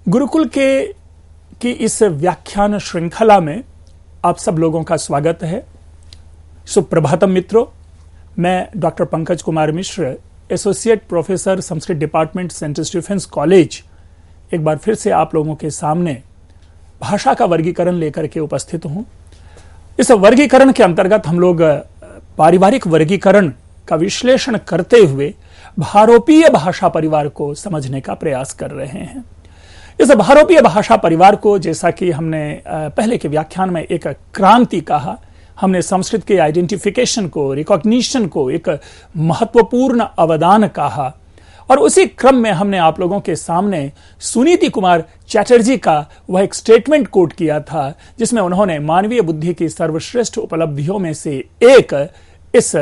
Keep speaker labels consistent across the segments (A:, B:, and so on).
A: गुरुकुल की इस व्याख्यान श्रृंखला में आप सब लोगों का स्वागत है। सुप्रभातम मित्रों, मैं doctor Pankaj Kumar Mishra, associate professor Sanskrit department saint Stephen's college, एक बार फिर से आप लोगों के सामने भाषा का वर्गीकरण लेकर के उपस्थित हूं। इस वर्गीकरण के अंतर्गत हम लोग पारिवारिक वर्गीकरण का विश्लेषण करते हुए भारोपीय भाषा परिवार को समझने का प्रयास कर रहे हैं। इस भारोपीय भाषा परिवार को, जैसा कि हमने पहले के व्याख्यान में एक क्रांति कहा, हमने संस्कृत के आइडेंटिफिकेशन को, रिकॉग्निशन को एक महत्वपूर्ण अवदान कहा, और उसी क्रम में हमने आप लोगों के सामने सुनीति कुमार चैटर्जी का वह एक स्टेटमेंट कोट किया था, जिसमें उन्होंने मानवीय बुद्धि की सर्वश्रेष्ठ उपलब्धियों में से एक इस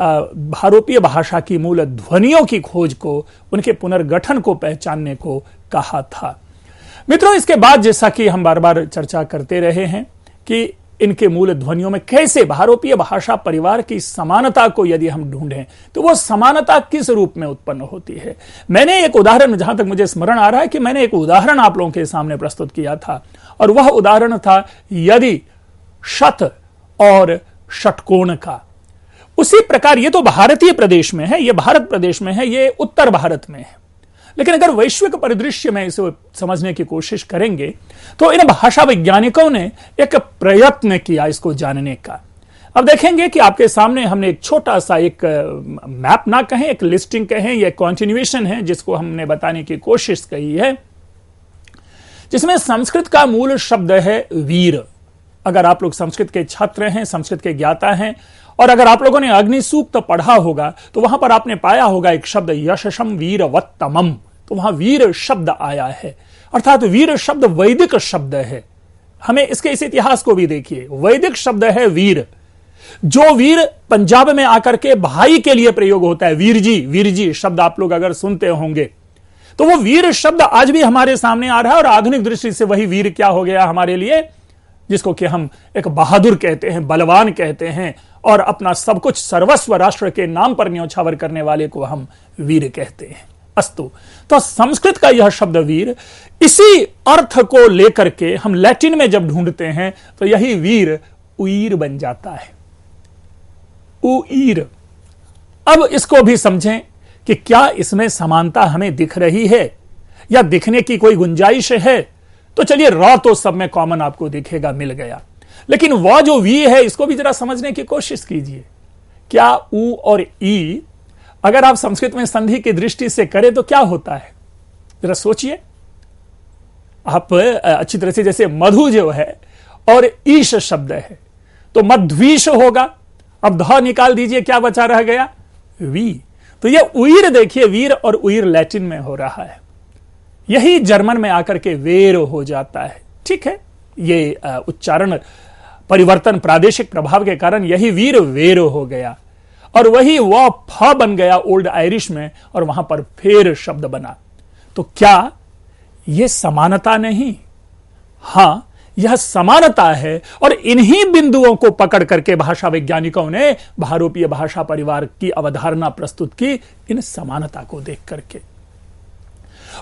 A: भारोपीय भाषा की मूल ध्वनियों की खोज को, उनके पुनर्गठन को पहचानने को कहा था। मित्रों, इसके बाद जैसा कि हम बार बार चर्चा करते रहे हैं कि इनके मूल ध्वनियों में कैसे भारोपीय भाषा परिवार की समानता को यदि हम ढूंढें तो वो समानता किस रूप में उत्पन्न होती है। मैंने एक उदाहरण, जहां तक मुझे स्मरण आ रहा है कि मैंने एक उदाहरण आप लोगों के सामने प्रस्तुत किया था, और वह उदाहरण था यदि शत और षटकोण का। उसी प्रकार ये तो भारतीय प्रदेश में है, ये भारत प्रदेश में है, ये उत्तर भारत में है, लेकिन अगर वैश्विक परिदृश्य में इसे समझने की कोशिश करेंगे तो इन भाषा वैज्ञानिकों ने एक प्रयत्न किया इसको जानने का। अब देखेंगे कि आपके सामने हमने एक छोटा सा एक मैप ना कहें, एक लिस्टिंग कहें, यह कॉन्टिन्यूएशन है जिसको हमने बताने की कोशिश की है, जिसमें संस्कृत का मूल शब्द है वीर। अगर आप लोग संस्कृत के छात्र हैं, संस्कृत के ज्ञाता हैं, और अगर आप लोगों ने अग्नि सूक्त पढ़ा होगा तो वहां पर आपने पाया होगा एक शब्द यशसम वीरवत्तमम, तो वहां वीर शब्द आया है, अर्थात वीर शब्द वैदिक शब्द है। हमें इसके इस इतिहास को भी देखिए, वैदिक शब्द है वीर। जो वीर पंजाब में आकर के भाई के लिए प्रयोग होता है, वीरजी शब्द आप लोग अगर सुनते होंगे, तो वो वीर शब्द आज भी हमारे सामने आ रहा है। और आधुनिक दृष्टि से वही वीर क्या हो गया हमारे लिए, जिसको कि हम एक बहादुर कहते हैं, बलवान कहते हैं, और अपना सब कुछ सर्वस्व राष्ट्र के नाम पर न्योछावर करने वाले को हम वीर कहते हैं। अस्तु, तो संस्कृत का यह शब्द वीर, इसी अर्थ को लेकर के हम लैटिन में जब ढूंढते हैं तो यही वीर उईर बन जाता है, उईर। अब इसको भी समझें कि क्या इसमें समानता हमें दिख रही है या दिखने की कोई गुंजाइश है। तो चलिए, र तो सब में कॉमन आपको दिखेगा, मिल गया, लेकिन वह जो वी है इसको भी जरा समझने की कोशिश कीजिए। क्या उ और ई अगर आप संस्कृत में संधि की दृष्टि से करें तो क्या होता है, जरा सोचिए आप अच्छी तरह से। जैसे मधु जो है और ईश शब्द है तो मध्वीश होगा। अब ध निकाल दीजिए, क्या बचा रह गया, वी। तो यह उईर देखिए, वीर और उईर लैटिन में हो रहा है, यही जर्मन में आकर के वेर हो जाता है। ठीक है, ये उच्चारण परिवर्तन प्रादेशिक प्रभाव के कारण यही वीर वेर हो गया, और वही वह फ बन गया ओल्ड आयरिश में, और वहां पर फेर शब्द बना। तो क्या यह समानता नहीं? हां, यह समानता है, और इन्हीं बिंदुओं को पकड़ करके भाषा वैज्ञानिकों ने भारोपीय भाषा परिवार की अवधारणा प्रस्तुत की, इन समानता को देख करके।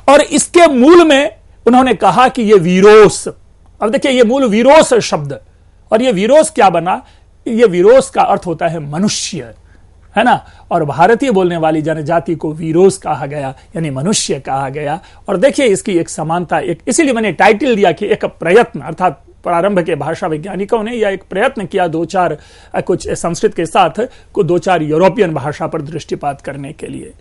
A: और इसके मूल में उन्होंने कहा कि यह वीरोस। अब देखिए, यह मूल वीरोस शब्द, और यह वीरोस क्या बना, यह वीरोस का अर्थ होता है मनुष्य, है ना, और भारतीय बोलने वाली जनजाति को वीरोस कहा गया, यानी मनुष्य कहा गया। और देखिए इसकी एक समानता, एक इसीलिए मैंने टाइटल दिया कि एक प्रयत्न, अर्थात प्रारंभ के भाषा वैज्ञानिकों ने यह एक प्रयत्न किया दो चार कुछ संस्कृत के साथ को दो चार यूरोपियन भाषा पर दृष्टिपात करने के लिए।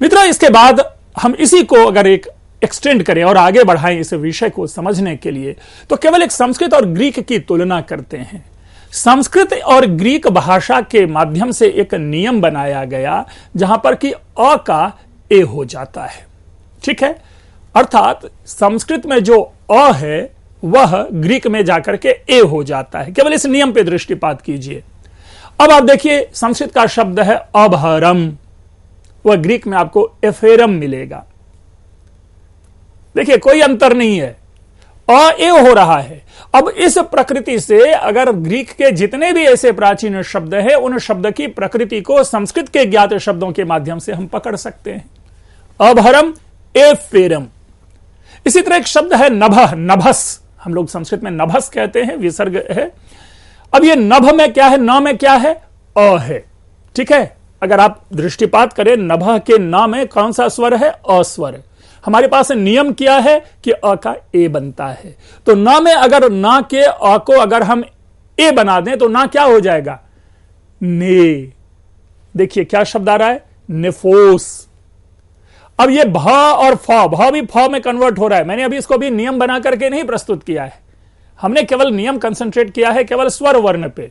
A: मित्रों, इसके बाद हम इसी को अगर एक एक्सटेंड करें और आगे बढ़ाएं इस विषय को समझने के लिए, तो केवल एक संस्कृत और ग्रीक की तुलना करते हैं। संस्कृत और ग्रीक भाषा के माध्यम से एक नियम बनाया गया जहां पर कि अ का ए हो जाता है। ठीक है, अर्थात संस्कृत में जो अ है वह ग्रीक में जाकर के ए हो जाता है। केवल इस नियम पे दृष्टिपात कीजिए। अब आप देखिए, संस्कृत का शब्द है अभरम, वह ग्रीक में आपको एफेरम मिलेगा। देखिए, कोई अंतर नहीं है, अ ए हो रहा है। अब इस प्रकृति से अगर ग्रीक के जितने भी ऐसे प्राचीन शब्द हैं, उन शब्द की प्रकृति को संस्कृत के ज्ञात शब्दों के माध्यम से हम पकड़ सकते हैं। अभरम एफेरम, इसी तरह एक शब्द है नभः, नभस, हम लोग संस्कृत में नभस कहते हैं, विसर्ग है। अब ये नभ में क्या है, न में क्या है, अ है, ठीक है। अगर आप दृष्टिपात करें नभः के न में कौन सा स्वर है, अ स्वर। हमारे पास नियम क्या है कि अ का ए बनता है, तो न में अगर न के अ को अगर हम ए बना दें तो ना क्या हो जाएगा, ने। देखिए क्या शब्द आ रहा है, नेफोस। अब ये भ और फ, भ भी फ में कन्वर्ट हो रहा है। मैंने अभी इसको भी नियम बना करके नहीं प्रस्तुत किया है, हमने केवल नियम कंसंट्रेट किया है केवल स्वर वर्ण पे।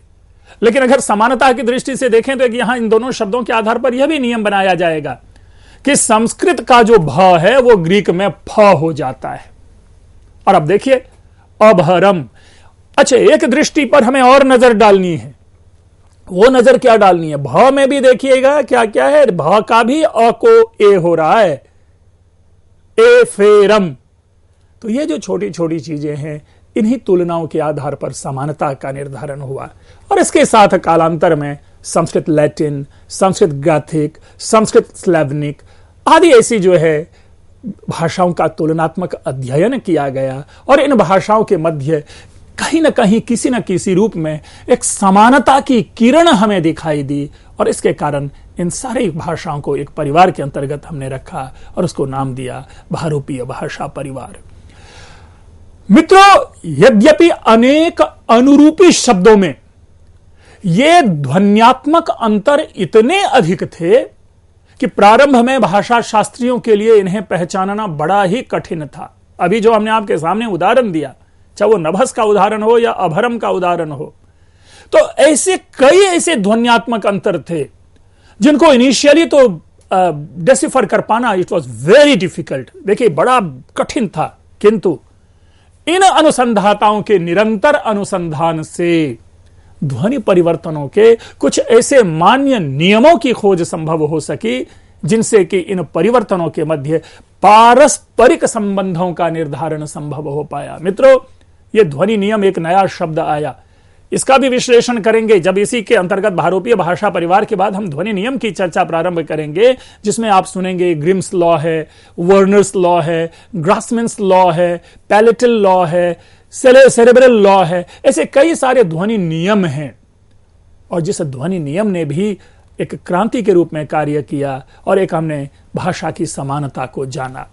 A: लेकिन अगर समानता की दृष्टि से देखें तो यहां इन दोनों शब्दों के आधार पर यह भी नियम बनाया जाएगा कि संस्कृत का जो भ है वो ग्रीक में फ हो जाता है। और अब देखिए अभरम। अच्छा, एक दृष्टि पर हमें और नजर डालनी है, वो नजर क्या डालनी है, भ में भी देखिएगा क्या क्या है, भ का भी अ को ए हो रहा है, ए फेरम। तो ये जो छोटी छोटी चीजें हैं, इन्हीं तुलनाओं के आधार पर समानता का निर्धारण हुआ। और इसके साथ कालांतर में संस्कृत लैटिन, संस्कृत गैथिक, संस्कृत स्लेवनिक आदि ऐसी जो है भाषाओं का तुलनात्मक अध्ययन किया गया। और इन भाषाओं के मध्य कहीं ना कहीं किसी न किसी रूप में एक समानता की किरण हमें दिखाई दी, और इसके कारण इन सारी भाषाओं को एक परिवार के अंतर्गत हमने रखा और उसको नाम दिया बहुरूपीय भाषा परिवार। मित्रों, यद्यपि अनेक अनुरूपी शब्दों में ये ध्वन्यात्मक अंतर इतने अधिक थे कि प्रारंभ में भाषा शास्त्रियों के लिए इन्हें पहचानना बड़ा ही कठिन था। अभी जो हमने आपके सामने उदाहरण दिया, चाहे वो नभस का उदाहरण हो या अभरम का उदाहरण हो, तो ऐसे कई ऐसे ध्वन्यात्मक अंतर थे जिनको इनिशियली तो डेसिफर कर पाना इट वॉज वेरी डिफिकल्ट। देखिए बड़ा कठिन था, किंतु इन अनुसंधाताओं के निरंतर अनुसंधान से ध्वनि परिवर्तनों के कुछ ऐसे मान्य नियमों की खोज संभव हो सकी जिनसे कि इन परिवर्तनों के मध्य पारस्परिक संबंधों का निर्धारण संभव हो पाया। मित्रों, यह ध्वनि नियम एक नया शब्द आया, इसका भी विश्लेषण करेंगे जब इसी के अंतर्गत बहुरूपीय भाषा परिवार के बाद हम ध्वनि नियम की चर्चा प्रारंभ करेंगे, जिसमें आप सुनेंगे ग्रिम्स लॉ है, वर्नर्स लॉ है, ग्रासमैन्स लॉ है, पैलेटल लॉ है, सेरेब्रल लॉ है, ऐसे कई सारे ध्वनि नियम हैं। और जिस ध्वनि नियम ने भी एक क्रांति के रूप में कार्य किया और एक हमने भाषा की समानता को जाना।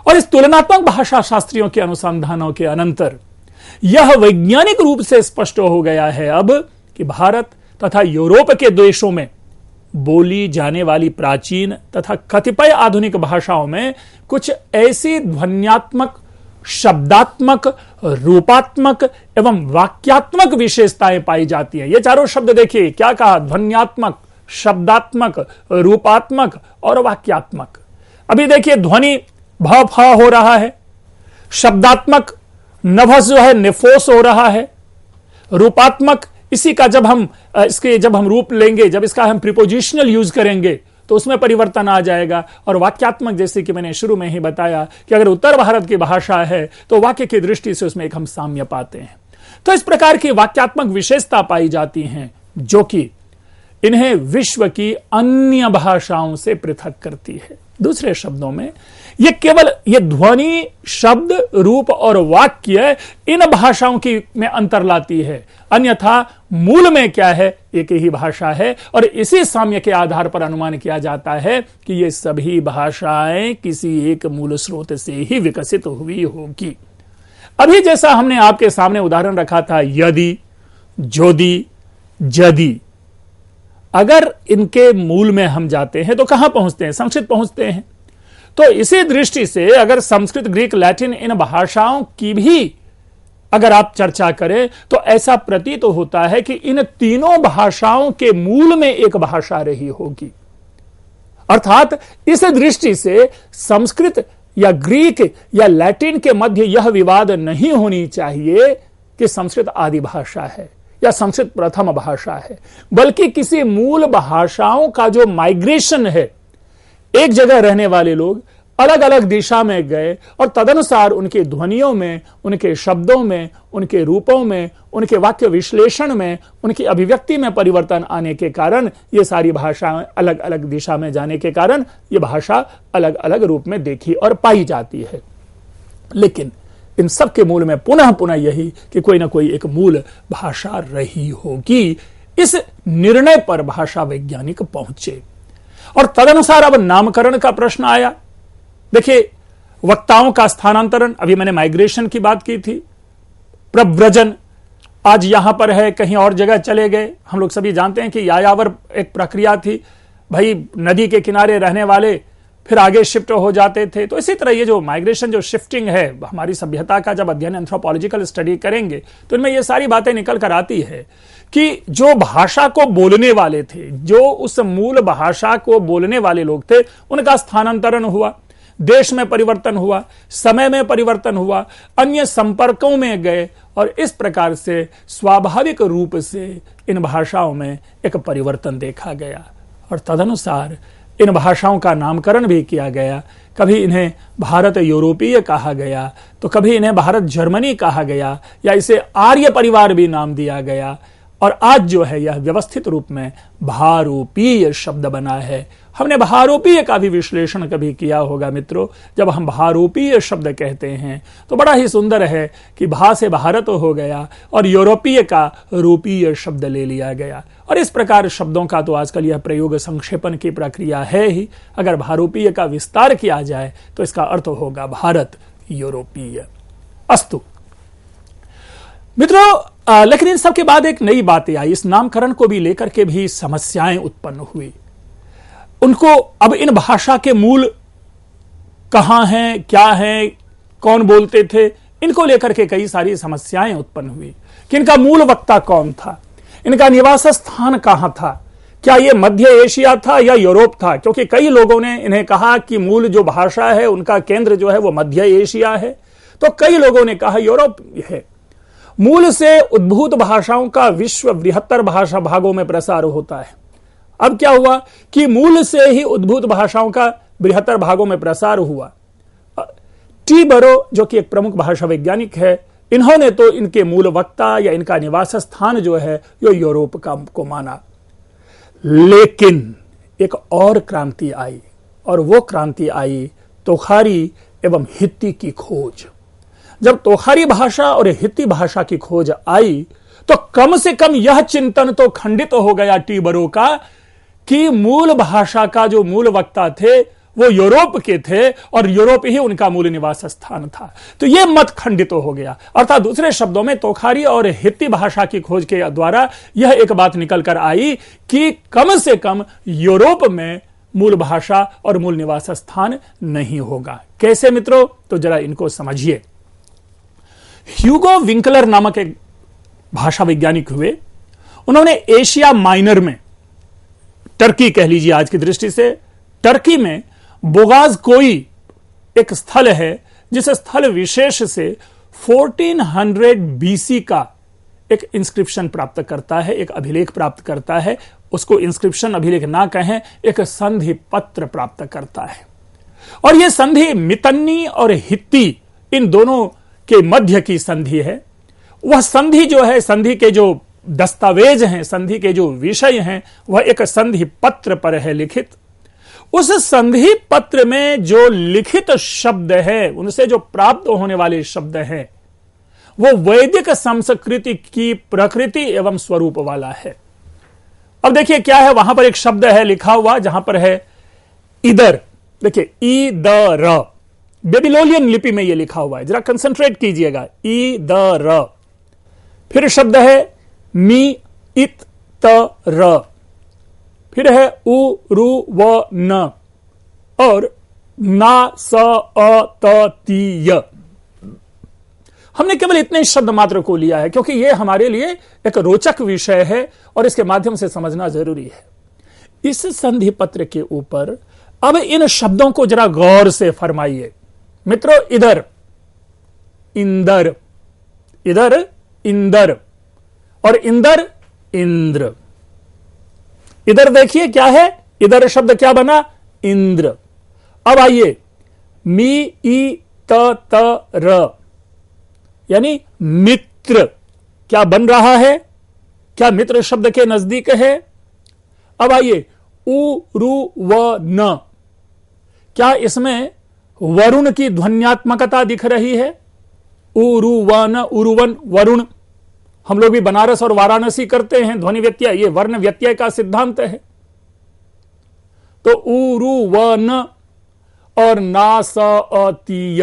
A: और इस तुलनात्मक भाषा शास्त्रियों के अनुसंधानों के अनंतर यह वैज्ञानिक रूप से स्पष्ट हो गया है अब कि भारत तथा यूरोप के देशों में बोली जाने वाली प्राचीन तथा कतिपय आधुनिक भाषाओं में कुछ ऐसी ध्वन्यात्मक, शब्दात्मक, रूपात्मक एवं वाक्यात्मक विशेषताएं पाई जाती हैं। ये चारों शब्द देखिए क्या कहा, ध्वन्यात्मक, शब्दात्मक, रूपात्मक और वाक्यात्मक। अभी देखिए ध्वनि भ फ हो रहा है, शब्दात्मक नभस जो है नेफोस हो रहा है, रूपात्मक इसी का जब हम रूप लेंगे, जब इसका हम प्रीपोजिशनल यूज करेंगे तो उसमें परिवर्तन आ जाएगा। और वाक्यात्मक जैसे कि मैंने शुरू में ही बताया कि अगर उत्तर भारत की भाषा है तो वाक्य की दृष्टि से उसमें एक हम साम्य पाते हैं। तो इस प्रकार की वाक्यात्मक विशेषता पाई जाती हैं जो कि इन्हें विश्व की अन्य भाषाओं से पृथक करती है। दूसरे शब्दों में ये ध्वनि, शब्द, रूप और वाक्य इन भाषाओं की में अंतर लाती है, अन्यथा मूल में क्या है, एक ही भाषा है। और इसी साम्य के आधार पर अनुमान किया जाता है कि ये सभी भाषाएं किसी एक मूल स्रोत से ही विकसित हुई होगी। अभी जैसा हमने आपके सामने उदाहरण रखा था यदि, जोदि, जदि, अगर इनके मूल में हम जाते हैं तो कहां पहुंचते हैं, संस्कृत पहुंचते हैं। तो इसी दृष्टि से अगर संस्कृत, ग्रीक, लैटिन इन भाषाओं की भी अगर आप चर्चा करें तो ऐसा प्रतीत होता है कि इन तीनों भाषाओं के मूल में एक भाषा रही होगी। अर्थात इस दृष्टि से संस्कृत या ग्रीक या लैटिन के मध्य यह विवाद नहीं होनी चाहिए कि संस्कृत आदि भाषा है या संस्कृत प्रथम भाषा है, बल्कि किसी मूल भाषाओं का जो माइग्रेशन है, एक जगह रहने वाले लोग अलग अलग दिशा में गए और तदनुसार उनके ध्वनियों में, उनके शब्दों में, उनके रूपों में, उनके वाक्य विश्लेषण में, उनकी अभिव्यक्ति में परिवर्तन आने के कारण ये सारी भाषाएं अलग अलग दिशा में जाने के कारण ये भाषा अलग अलग रूप में देखी और पाई जाती है। लेकिन इन सब के मूल में पुनः पुनः यही कि कोई ना कोई एक मूल भाषा रही होगी, इस निर्णय पर भाषा वैज्ञानिक पहुंचे। और तदनुसार अब नामकरण का प्रश्न आया। देखिए, वक्ताओं का स्थानांतरण, अभी मैंने माइग्रेशन की बात की थी, प्रव्रजन, आज यहां पर है, कहीं और जगह चले गए। हम लोग सभी जानते हैं कि यायावर एक प्रक्रिया थी, भाई नदी के किनारे रहने वाले फिर आगे शिफ्ट हो जाते थे। तो इसी तरह ये जो माइग्रेशन, जो शिफ्टिंग है, हमारी सभ्यता का जब अध्ययन एंथ्रोपोलॉजिकल स्टडी करेंगे तो इनमें ये सारी बातें निकल कर आती है कि जो भाषा को बोलने वाले थे, जो उस मूल भाषा को बोलने वाले लोग थे, उनका स्थानांतरण हुआ, देश में परिवर्तन हुआ, समय में परिवर्तन हुआ, अन्य संपर्कों में गए, और इस प्रकार से स्वाभाविक रूप से इन भाषाओं में एक परिवर्तन देखा गया। और तदनुसार इन भाषाओं का नामकरण भी किया गया। कभी इन्हें भारत यूरोपीय कहा गया, तो कभी इन्हें भारत जर्मनी कहा गया, या इसे आर्य परिवार भी नाम दिया गया। और आज जो है यह व्यवस्थित रूप में भारोपीय शब्द बना है। हमने भारोपीय का भी विश्लेषण कभी किया होगा मित्रों। जब हम भारोपीय शब्द कहते हैं तो बड़ा ही सुंदर है कि भा से भारत हो गया और यूरोपीय का रूपीय शब्द ले लिया गया। और इस प्रकार शब्दों का तो आजकल यह प्रयोग संक्षेपण की प्रक्रिया है ही। अगर भारोपीय का विस्तार किया जाए तो इसका अर्थ होगा भारत यूरोपीय। अस्तु मित्रों, लेकिन इन सब के बाद एक नई बातें आई। इस नामकरण को भी लेकर के भी समस्याएं उत्पन्न हुई। उनको अब इन भाषा के मूल कहां हैं, क्या हैं, कौन बोलते थे, इनको लेकर के कई सारी समस्याएं उत्पन्न हुई कि इनका मूल वक्ता कौन था, इनका निवास स्थान कहां था, क्या ये मध्य एशिया था या यूरोप था। क्योंकि कई लोगों ने इन्हें कहा कि मूल जो भाषा है उनका केंद्र जो है वो मध्य एशिया है, तो कई लोगों ने कहा यूरोप है। मूल से उद्भूत भाषाओं का विश्व बृहत्तर भाषा भागों में प्रसार होता है। अब क्या हुआ कि मूल से ही उद्भूत भाषाओं का बृहत्तर भागों में प्रसार हुआ। टी बरो, जो कि एक प्रमुख भाषा वैज्ञानिक है, इन्होंने तो इनके मूल वक्ता या इनका निवास स्थान जो है यो यूरोप का को माना। लेकिन एक और क्रांति आई, और वो क्रांति आई तोखारी एवं हित्ती की खोज। जब तोखारी भाषा और हित्ती भाषा की खोज आई तो कम से कम यह चिंतन तो खंडित हो गया टी बरो का कि मूल भाषा का जो मूल वक्ता थे वो यूरोप के थे और यूरोप ही उनका मूल निवास स्थान था। तो यह मत खंडित हो गया। अर्थात दूसरे शब्दों में तोखारी और हित्ती भाषा की खोज के द्वारा यह एक बात निकल कर आई कि कम से कम यूरोप में मूल भाषा और मूल निवास स्थान नहीं होगा। कैसे मित्रों? तो जरा इनको समझिए। ह्यूगो विंकलर नामक एक भाषा वैज्ञानिक हुए। उन्होंने एशिया माइनर में, टर्की कह लीजिए आज की दृष्टि से, टर्की में बोगाज कोई एक स्थल है जिस स्थल विशेष से 1400 बीसी का एक इंस्क्रिप्शन प्राप्त करता है, एक अभिलेख प्राप्त करता है। उसको इंस्क्रिप्शन अभिलेख ना कहें, एक संधि पत्र प्राप्त करता है। और यह संधि मितन्नी और हित्ती इन दोनों के मध्य की संधि है। वह संधि जो है, संधि के जो दस्तावेज हैं, संधि के जो विषय हैं, वह एक संधि पत्र पर है लिखित। उस संधि पत्र में जो लिखित शब्द है, उनसे जो प्राप्त होने वाले शब्द हैं, वो वैदिक संस्कृति की प्रकृति एवं स्वरूप वाला है। अब देखिए क्या है, वहां पर एक शब्द है लिखा हुआ, जहां पर है इधर। देखिए ई द र, बेबीलोनियन लिपि में यह लिखा हुआ है, जरा कंसंट्रेट कीजिएगा। ई द र, फिर शब्द है मी इत त र, फिर है उ रु व न, और ना स अ त ती य। हमने केवल इतने शब्द मात्र को लिया है क्योंकि यह हमारे लिए एक रोचक विषय है और इसके माध्यम से समझना जरूरी है। इस संधि पत्र के ऊपर अब इन शब्दों को जरा गौर से फरमाइए मित्रों। इधर इंदर, इधर इंदर, और इंदर इंद्र। इधर देखिए क्या है, इधर शब्द क्या बना, इंद्र। अब आइए मी ई त त र, यानी मित्र, क्या बन रहा है, क्या मित्र शब्द के नजदीक है। अब आइए उ रु व न, क्या इसमें वरुण की ध्वन्यात्मकता दिख रही है। उरुवन, उरुवन, वरुण। हम लोग भी बनारस और वाराणसी करते हैं ध्वनि व्यत्यय, ये वर्ण व्यत्यय का सिद्धांत है। तो उरुवन और ना स अतीय,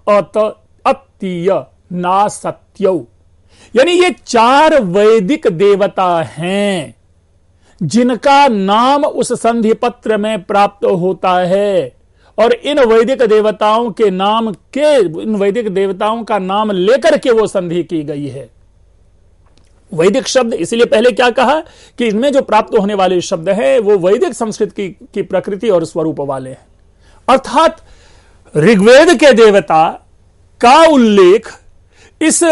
A: अत अतीय, ना सत्यौ, यानी ये 4 वैदिक देवता हैं जिनका नाम उस संधि पत्र में प्राप्त होता है। और इन वैदिक देवताओं का नाम लेकर के वो संधि की गई है। वैदिक शब्द इसलिए पहले क्या कहा कि इनमें जो प्राप्त होने वाले शब्द हैं वो वैदिक संस्कृत की प्रकृति और स्वरूप वाले हैं। अर्थात ऋग्वेद के देवता का उल्लेख इस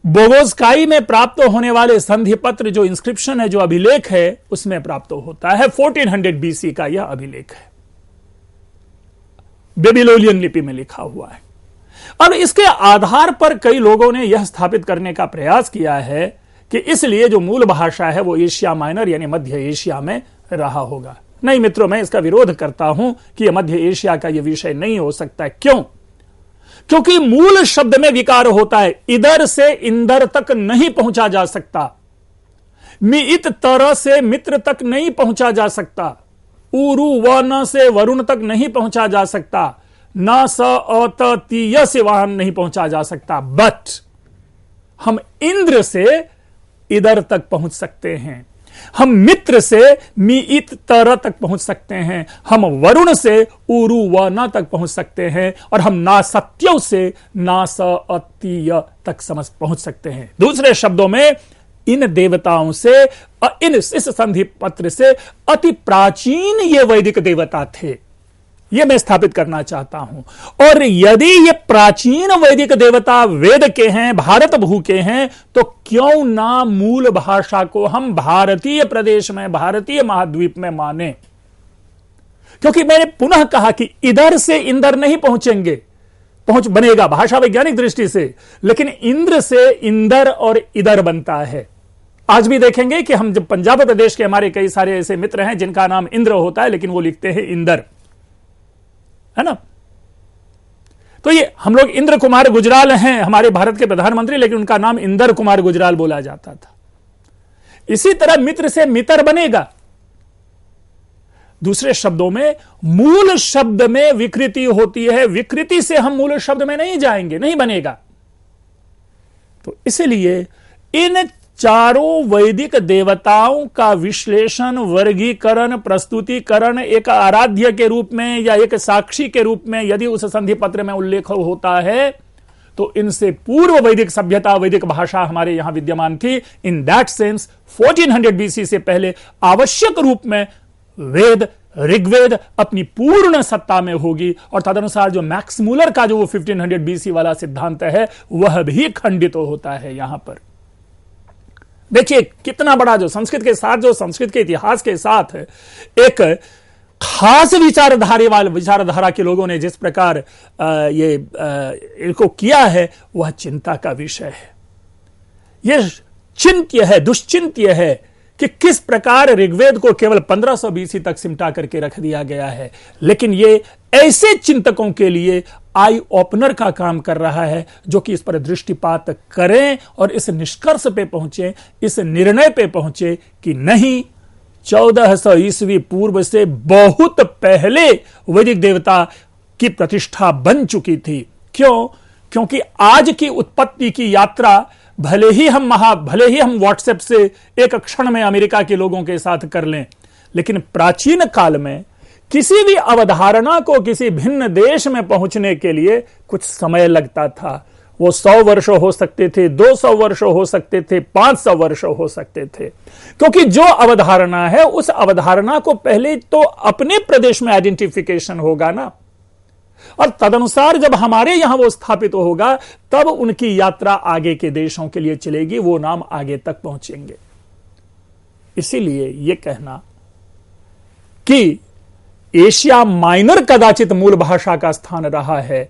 A: बोगोस्काई में प्राप्त होने वाले संधि पत्र, जो इंस्क्रिप्शन है, जो अभिलेख है, उसमें प्राप्त होता है। 1400 बीसी का यह अभिलेख है, बेबीलोनियन लिपि में लिखा हुआ है। अब इसके आधार पर कई लोगों ने यह स्थापित करने का प्रयास किया है कि इसलिए जो मूल भाषा है वो एशिया माइनर यानी मध्य एशिया में रहा होगा। नहीं मित्रों, मैं इसका विरोध करता हूं कि यह मध्य एशिया का यह विषय नहीं हो सकता। क्यों? क्योंकि मूल शब्द में विकार होता है। इधर से इंदर तक नहीं पहुंचा जा सकता, मित तरह से मित्र तक नहीं पहुंचा जा सकता, उरु व न से वरुण तक नहीं पहुंचा जा सकता, न स अत तीय से वहां नहीं पहुंचा जा सकता। बट हम इंद्र से इधर तक पहुंच सकते हैं, हम मित्र से मित तर तक पहुंच सकते हैं, हम वरुण से उरु व न तक पहुंच सकते हैं, और हम ना सत्यव से ना स अतीय तक पहुंच सकते हैं। दूसरे शब्दों में इन देवताओं से, इस संधि पत्र से अति प्राचीन ये वैदिक देवता थे, यह मैं स्थापित करना चाहता हूं। और यदि ये प्राचीन वैदिक देवता वेद के हैं, भारत भू के हैं, तो क्यों ना मूल भाषा को हम भारतीय प्रदेश में, भारतीय महाद्वीप में माने? क्योंकि मैंने पुनः कहा कि इधर से इंदर नहीं पहुंचेंगे, पहुंच बनेगा भाषा वैज्ञानिक दृष्टि से, लेकिन इंद्र से इंदर और इधर बनता है। आज भी देखेंगे कि हम जब पंजाब प्रदेश के हमारे कई सारे ऐसे मित्र हैं जिनका नाम इंद्र होता है, लेकिन वो लिखते हैं इंदर, है ना। तो ये हम लोग इंद्र कुमार गुजराल हैं, हमारे भारत के प्रधानमंत्री, लेकिन उनका नाम इंदर कुमार गुजराल बोला जाता था। इसी तरह मित्र से मितर बनेगा। दूसरे शब्दों में मूल शब्द में विकृति होती है, विकृति से हम मूल शब्द में नहीं जाएंगे, नहीं बनेगा। तो इसलिए इन चारों वैदिक देवताओं का विश्लेषण, वर्गीकरण, प्रस्तुतिकरण एक आराध्य के रूप में या एक साक्षी के रूप में यदि उस संधि पत्र में उल्लेख होता है, तो इनसे पूर्व वैदिक सभ्यता, वैदिक भाषा हमारे यहां विद्यमान थी। इन दैट सेंस 1400 बीसी से पहले आवश्यक रूप में वेद, ऋग्वेद अपनी पूर्ण सत्ता में होगी, और तदनुसार जो मैक्स मूलर का जो 1500 बीसी वाला सिद्धांत है वह भी खंडित होता है। यहां पर देखिए कितना बड़ा जो संस्कृत के साथ, जो संस्कृत के इतिहास के साथ एक खास विचारधारा के लोगों ने जिस प्रकार इनको किया है, वह चिंता का विषय है। यह चिंत्य है, दुश्चिंत्य है कि किस प्रकार ऋग्वेद को केवल 1500 बीसी तक सिमटा करके रख दिया गया है। लेकिन ये ऐसे चिंतकों के लिए आई ओपनर का काम कर रहा है जो कि इस पर दृष्टिपात करें और इस निष्कर्ष पे पहुंचे, इस निर्णय पे पहुंचे कि नहीं, 1400 ईस्वी पूर्व से बहुत पहले वैदिक देवता की प्रतिष्ठा बन चुकी थी। क्यों? क्योंकि आज की उत्पत्ति की यात्रा भले ही हम व्हाट्सएप से एक क्षण में अमेरिका के लोगों के साथ कर लें, लेकिन प्राचीन काल में किसी भी अवधारणा को किसी भिन्न देश में पहुंचने के लिए कुछ समय लगता था। वो 100 वर्ष हो सकते थे, 200 वर्ष हो सकते थे, 500 वर्ष हो सकते थे, क्योंकि जो अवधारणा है उस अवधारणा को पहले तो अपने प्रदेश में आइडेंटिफिकेशन होगा ना, और तदनुसार जब हमारे यहां वो स्थापित होगा तब उनकी यात्रा आगे के देशों के लिए चलेगी, वो नाम आगे तक पहुंचेंगे। इसीलिए यह कहना कि एशिया माइनर कदाचित मूल भाषा का स्थान रहा है,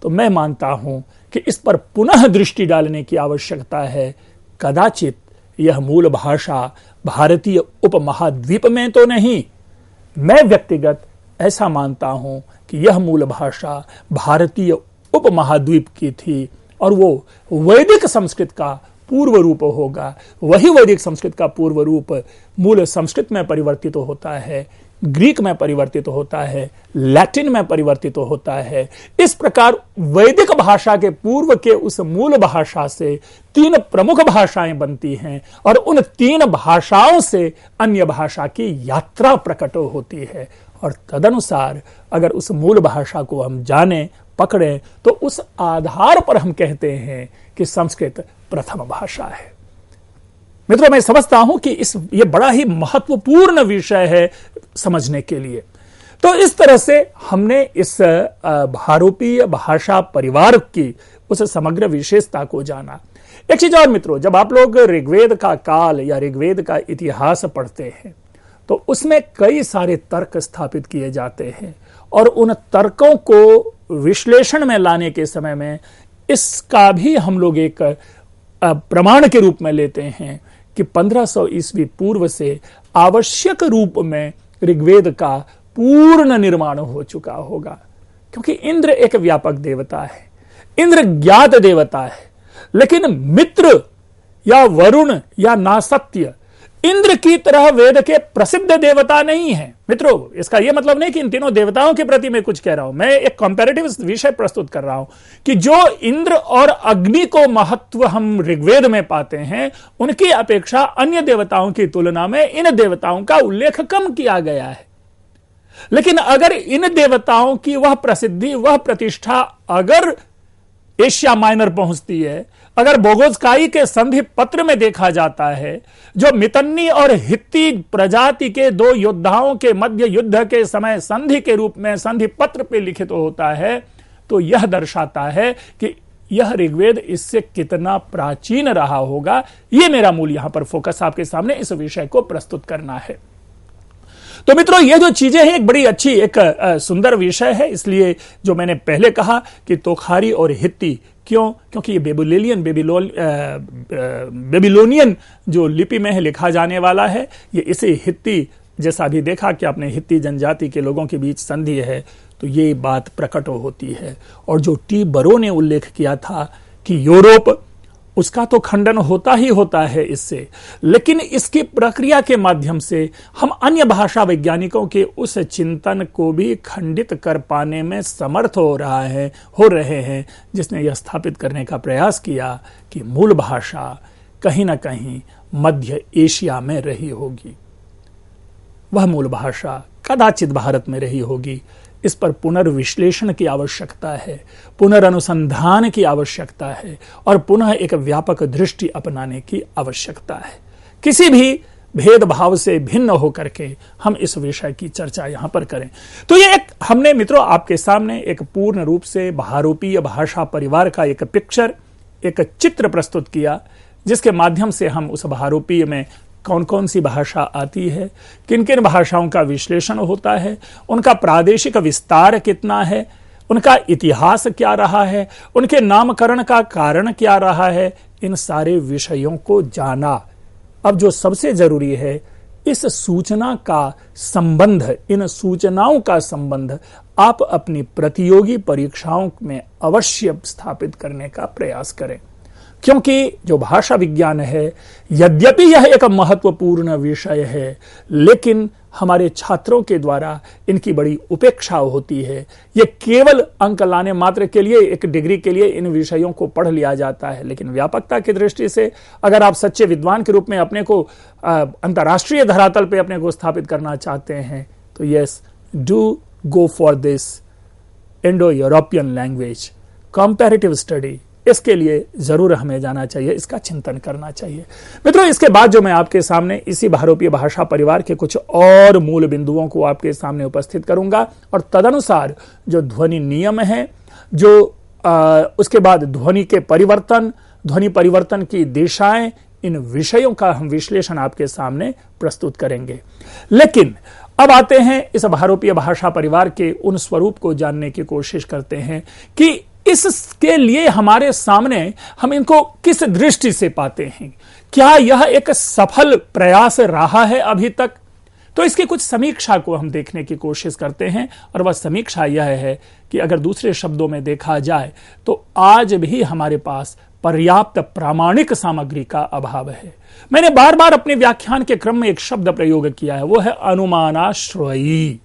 A: तो मैं मानता हूं कि इस पर पुनः दृष्टि डालने की आवश्यकता है। कदाचित यह मूल भाषा भारतीय उपमहाद्वीप में तो नहीं, मैं व्यक्तिगत ऐसा मानता हूं कि यह मूल भाषा भारतीय उपमहाद्वीप की थी और वो वैदिक संस्कृत का पूर्व रूप होगा। वही वैदिक संस्कृत का पूर्व रूप मूल संस्कृत में परिवर्तित होता है, ग्रीक में परिवर्तित होता है, लैटिन में परिवर्तित होता है। इस प्रकार वैदिक भाषा के पूर्व के उस मूल भाषा से 3 प्रमुख भाषाएं बनती हैं और उन 3 भाषाओं से अन्य भाषा की यात्रा प्रकट होती है। और तदनुसार अगर उस मूल भाषा को हम जाने, पकड़ें, तो उस आधार पर हम कहते हैं कि संस्कृत प्रथम भाषा है। मित्रों, मैं समझता हूं कि ये बड़ा ही महत्वपूर्ण विषय है समझने के लिए। तो इस तरह से हमने इस भारोपीय भाषा परिवार की उस समग्र विशेषता को जाना। एक चीज और मित्रों, जब आप लोग ऋग्वेद का काल या ऋग्वेद का इतिहास पढ़ते हैं तो उसमें कई सारे तर्क स्थापित किए जाते हैं और उन तर्कों को विश्लेषण में लाने के समय में इसका भी हम लोग एक प्रमाण के रूप में लेते हैं कि 1500 ईस्वी पूर्व से आवश्यक रूप में ऋग्वेद का पूर्ण निर्माण हो चुका होगा। क्योंकि इंद्र एक व्यापक देवता है, इंद्र ज्ञात देवता है, लेकिन मित्र या वरुण या नासत्य इंद्र की तरह वेद के प्रसिद्ध देवता नहीं है। मित्रों, इसका यह मतलब नहीं कि इन तीनों देवताओं के प्रति मैं कुछ कह रहा हूं, मैं एक कंपैरेटिव विषय प्रस्तुत कर रहा हूं कि जो इंद्र और अग्नि को महत्व हम ऋग्वेद में पाते हैं, उनकी अपेक्षा अन्य देवताओं की तुलना में इन देवताओं का उल्लेख कम किया गया है। लेकिन अगर इन देवताओं की वह प्रसिद्धि, वह प्रतिष्ठा अगर एशिया माइनर पहुंचती है, अगर बोगोजकाई के संधि पत्र में देखा जाता है, जो मितन्नी और हित्ती प्रजाति के 2 योद्धाओं के मध्य युद्ध के समय संधि के रूप में संधि पत्र पे लिखित होता है, तो यह दर्शाता है कि यह ऋग्वेद इससे कितना प्राचीन रहा होगा। यह मेरा मूल यहां पर फोकस आपके सामने इस विषय को प्रस्तुत करना है। तो मित्रों, ये जो चीजें हैं एक बड़ी अच्छी एक सुंदर विषय है। इसलिए जो मैंने पहले कहा कि तोखारी और हित्ती, क्यों? क्योंकि ये बेबीलोनियन जो लिपि में लिखा जाने वाला है, ये इसे हित्ती, जैसा भी देखा कि आपने हित्ती जनजाति के लोगों के बीच संधि है, तो ये बात प्रकट होती है। और जो टी बरो ने उल्लेख किया था कि यूरोप, उसका तो खंडन होता ही होता है इससे, लेकिन इसकी प्रक्रिया के माध्यम से हम अन्य भाषा वैज्ञानिकों के उस चिंतन को भी खंडित कर पाने में समर्थ हो रहे हैं, जिसने यह स्थापित करने का प्रयास किया कि मूल भाषा कहीं ना कहीं मध्य एशिया में रही होगी। वह मूल भाषा कदाचित भारत में रही होगी। इस पर पुनर्विश्लेषण की आवश्यकता है, पुनर्अनुसंधान की आवश्यकता है और पुनः एक व्यापक दृष्टि अपनाने की आवश्यकता है। किसी भी भेदभाव से भिन्न होकर के हम इस विषय की चर्चा यहां पर करें। तो ये एक हमने मित्रों आपके सामने एक पूर्ण रूप से भारोपीय भाषा परिवार का एक पिक्चर, एक चित्र प्रस्तुत किया, जिसके माध्यम से हम उस भारोपीय में कौन कौन सी भाषा आती है, किन किन भाषाओं का विश्लेषण होता है, उनका प्रादेशिक विस्तार कितना है, उनका इतिहास क्या रहा है, उनके नामकरण का कारण क्या रहा है, इन सारे विषयों को जाना। अब जो सबसे जरूरी है, इस सूचना का संबंध, इन सूचनाओं का संबंध आप अपनी प्रतियोगी परीक्षाओं में अवश्य स्थापित करने का प्रयास करें। क्योंकि जो भाषा विज्ञान है, यद्यपि यह एक महत्वपूर्ण विषय है, लेकिन हमारे छात्रों के द्वारा इनकी बड़ी उपेक्षा होती है। ये केवल अंक लाने मात्र के लिए, एक डिग्री के लिए इन विषयों को पढ़ लिया जाता है। लेकिन व्यापकता की दृष्टि से अगर आप सच्चे विद्वान के रूप में अपने को अंतर्राष्ट्रीय धरातल पे अपने को स्थापित करना चाहते हैं, तो yes, do go for this Indo European language comparative study. इसके लिए जरूर हमें जाना चाहिए, इसका चिंतन करना चाहिए। मित्रों, इसके बाद जो मैं आपके सामने इसी भारोपीय भाषा परिवार के कुछ और मूल बिंदुओं को आपके सामने उपस्थित करूंगा और तदनुसार जो ध्वनि नियम है, जो उसके बाद ध्वनि के परिवर्तन, ध्वनि परिवर्तन की दिशाएं, इन विषयों का हम विश्लेषण आपके सामने प्रस्तुत करेंगे। लेकिन अब आते हैं इस भारोपीय भाषा परिवार के उन स्वरूप को जानने की कोशिश करते हैं कि इसके लिए हमारे सामने हम इनको किस दृष्टि से पाते हैं। क्या यह एक सफल प्रयास रहा है अभी तक? तो इसकी कुछ समीक्षा को हम देखने की कोशिश करते हैं, और वह समीक्षा यह है कि अगर दूसरे शब्दों में देखा जाए तो आज भी हमारे पास पर्याप्त प्रामाणिक सामग्री का अभाव है। मैंने बार बार अपने व्याख्यान के क्रम में एक शब्द प्रयोग किया है, वो है अनुमानाश्रयी।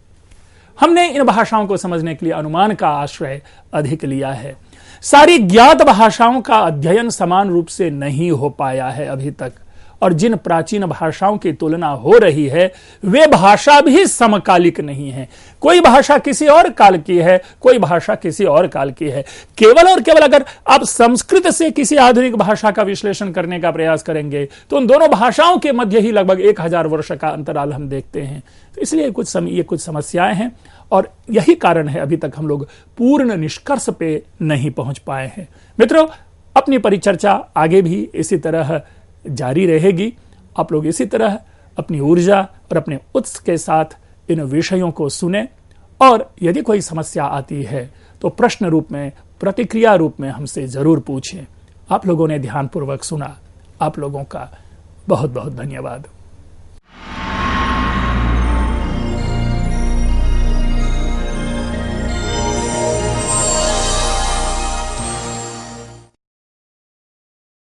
A: हमने इन भाषाओं को समझने के लिए अनुमान का आश्रय अधिक लिया है। सारी ज्ञात भाषाओं का अध्ययन समान रूप से नहीं हो पाया है अभी तक, और जिन प्राचीन भाषाओं की तुलना हो रही है वे भाषा भी समकालिक नहीं है। कोई भाषा किसी और काल की है, कोई भाषा किसी और काल की है। केवल और केवल अगर आप संस्कृत से किसी आधुनिक भाषा का विश्लेषण करने का प्रयास करेंगे तो उन दोनों भाषाओं के मध्य ही लगभग 1000 वर्ष का अंतराल हम देखते हैं। तो इसलिए ये कुछ समस्याएं हैं, और यही कारण है अभी तक हम लोग पूर्ण निष्कर्ष पे नहीं पहुंच पाए हैं। मित्रों, अपनी परिचर्चा आगे भी इसी तरह जारी रहेगी। आप लोग इसी तरह अपनी ऊर्जा और अपने उत्साह के साथ इन विषयों को सुने, और यदि कोई समस्या आती है तो प्रश्न रूप में, प्रतिक्रिया रूप में हमसे जरूर पूछें। आप लोगों ने ध्यानपूर्वक सुना, आप लोगों का बहुत बहुत धन्यवाद।